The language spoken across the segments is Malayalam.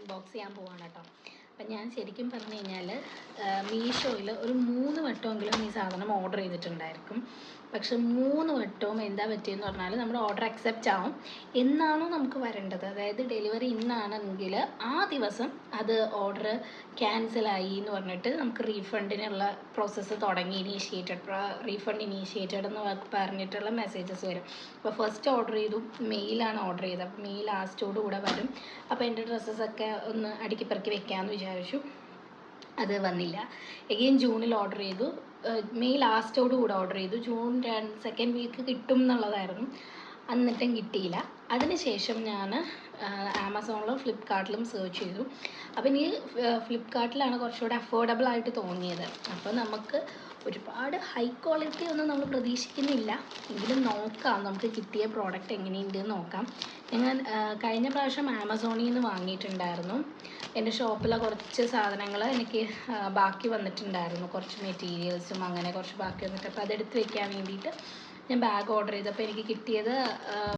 അൺബോക്സ് ചെയ്യാൻ പോവാണ് കേട്ടോ. അപ്പം ഞാൻ ശരിക്കും പറഞ്ഞു കഴിഞ്ഞാൽ മീഷോയിൽ ഒരു 3 വട്ടമെങ്കിലും ഈ സാധനം ഓർഡർ ചെയ്തിട്ടുണ്ടായിരിക്കും. പക്ഷെ 3 വട്ടവും എന്താ പറ്റിയെന്ന് പറഞ്ഞാൽ നമ്മുടെ ഓർഡർ അക്സെപ്റ്റ് ആവും. എന്നാണോ നമുക്ക് വരേണ്ടത്, അതായത് ഡെലിവറി ഇന്നാണെങ്കിൽ ആ ദിവസം അത് ഓർഡർ ക്യാൻസലായി എന്ന് പറഞ്ഞിട്ട് നമുക്ക് റീഫണ്ടിനുള്ള പ്രോസസ്സ് തുടങ്ങി, റീഫണ്ട് ഇനീഷ്യേറ്റഡ് എന്ന് പറഞ്ഞിട്ടുള്ള മെസ്സേജസ് വരും. അപ്പോൾ ഫസ്റ്റ് ഓർഡർ ചെയ്തു, മെയിലാണ് ഓർഡർ ചെയ്തത്. അപ്പോൾ മെയിൽ ലാസ്റ്റോട് കൂടെ വരും. അപ്പോൾ എൻ്റെ ഡ്രസ്സസൊക്കെ ഒന്ന് അടുക്കി പെറുക്കി വെക്കാമെന്ന് വിചാരിച്ചു. അത് വന്നില്ല. എഗെയിൻ ജൂണിൽ ഓർഡർ ചെയ്തു, മെയ് ലാസ്റ്റോട് കൂടെ ഓർഡർ ചെയ്തു. ജൂൺ സെക്കൻഡ് വീക്ക് കിട്ടും എന്നുള്ളതായിരുന്നു, എന്നിട്ടും കിട്ടിയില്ല. അതിനുശേഷം ഞാൻ ആമസോണിലും ഫ്ലിപ്കാർട്ടിലും സെർച്ച് ചെയ്തു. അപ്പം ഇനി ഫ്ലിപ്കാർട്ടിലാണ് കുറച്ചുകൂടെ അഫോർഡബിൾ ആയിട്ട് തോന്നിയത്. അപ്പോൾ നമുക്ക് ഒരുപാട് ഹൈ ക്വാളിറ്റി ഒന്നും നമ്മൾ പ്രതീക്ഷിക്കുന്നില്ല, എങ്കിലും നോക്കാം, നമുക്ക് കിട്ടിയ പ്രോഡക്റ്റ് എങ്ങനെയുണ്ടെന്ന് നോക്കാം. ഞാൻ കഴിഞ്ഞ പ്രാവശ്യം ആമസോണിൽ നിന്ന് വാങ്ങിയിട്ടുണ്ടായിരുന്നു. എൻ്റെ ഷോപ്പിലെ കുറച്ച് സാധനങ്ങൾ എനിക്ക് ബാക്കി വന്നിട്ടുണ്ടായിരുന്നു, കുറച്ച് മെറ്റീരിയൽസും അങ്ങനെ കുറച്ച് ബാക്കി വന്നിട്ട്. അപ്പോൾ അതെടുത്ത് വെക്കാൻ വേണ്ടിയിട്ട് ഞാൻ ബാഗ് ഓർഡർ ചെയ്തപ്പോൾ എനിക്ക് കിട്ടിയത്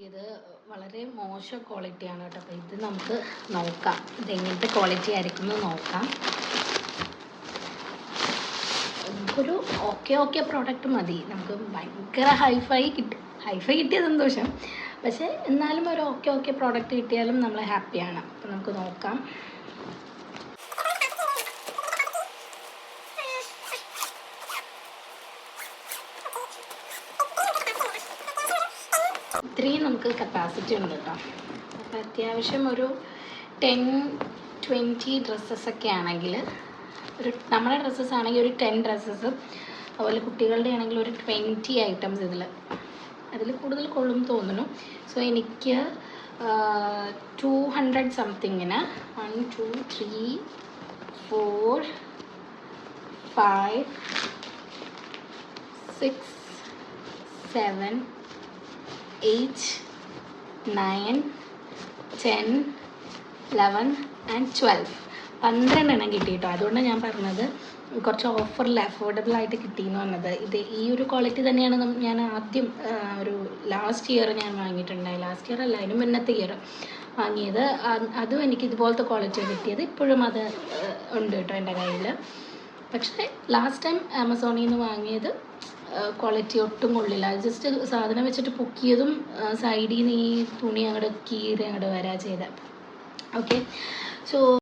ഇത് വളരെ മോശം ക്വാളിറ്റിയാണ് കേട്ടോ. അപ്പോൾ ഇത് നമുക്ക് നോക്കാം, ഇതെങ്ങനത്തെ ക്വാളിറ്റി ആയിരിക്കും എന്ന് നോക്കാം. നമുക്കൊരു ഓക്കെ പ്രോഡക്റ്റ് മതി, നമുക്ക് ഭയങ്കര ഹൈഫൈ കിട്ടിയ സന്തോഷം, പക്ഷേ എന്നാലും ഒരു ഓക്കെ പ്രോഡക്റ്റ് കിട്ടിയാലും നമ്മൾ ഹാപ്പിയാണ്. അപ്പോൾ നമുക്ക് നോക്കാം. ഇത്രയും നമുക്ക് കപ്പാസിറ്റി ഉണ്ട് കേട്ടോ. അപ്പോൾ അത്യാവശ്യം ഒരു 10-20 ഡ്രസ്സസൊക്കെ ആണെങ്കിൽ, നമ്മുടെ ഡ്രസ്സസ് ആണെങ്കിൽ ഒരു 10 ഡ്രസ്സസ്, അതുപോലെ കുട്ടികളുടെ ആണെങ്കിൽ ഒരു 20 ഐറ്റംസ് അതിൽ കൂടുതൽ കൊള്ളും തോന്നുന്നു. സോ എനിക്ക് 200 സംതിങ്ങിന് 1 2 3 4 5 6 7 8 9 10 11 and 12 12 എണ്ണം കിട്ടി കേട്ടോ. അതുകൊണ്ടാണ് ഞാൻ പറഞ്ഞത് കുറച്ച് ഓഫറിൽ അഫോർഡബിൾ ആയിട്ട് കിട്ടിയെന്ന് പറഞ്ഞത്. ഇത് ഈ ഒരു ക്വാളിറ്റി തന്നെയാണ് ഞാൻ ആദ്യം ഒരു ലാസ്റ്റ് ഇയർ ഞാൻ വാങ്ങിയിട്ടുണ്ടായി. ലാസ്റ്റ് ഇയർ അല്ല, അതിന് മുന്നത്തെ ഇയർ വാങ്ങിയത്. അതും എനിക്ക് ഇതുപോലത്തെ ക്വാളിറ്റിയാണ് കിട്ടിയത്. ഇപ്പോഴും അത് ഉണ്ട് കേട്ടോ എൻ്റെ കയ്യിൽ. പക്ഷേ ലാസ്റ്റ് ടൈം ആമസോണിൽ നിന്ന് വാങ്ങിയത് ക്വാളിറ്റി ഒട്ടും കൊള്ളില്ല. ജസ്റ്റ് സാധനം വെച്ചിട്ട് പൊക്കിയതും സൈഡിൽ നിന്ന് ഈ തുണി അങ്ങോട്ട് കീറി അങ്ങോട്ട് വരാ ചെയ്ത. Okay, so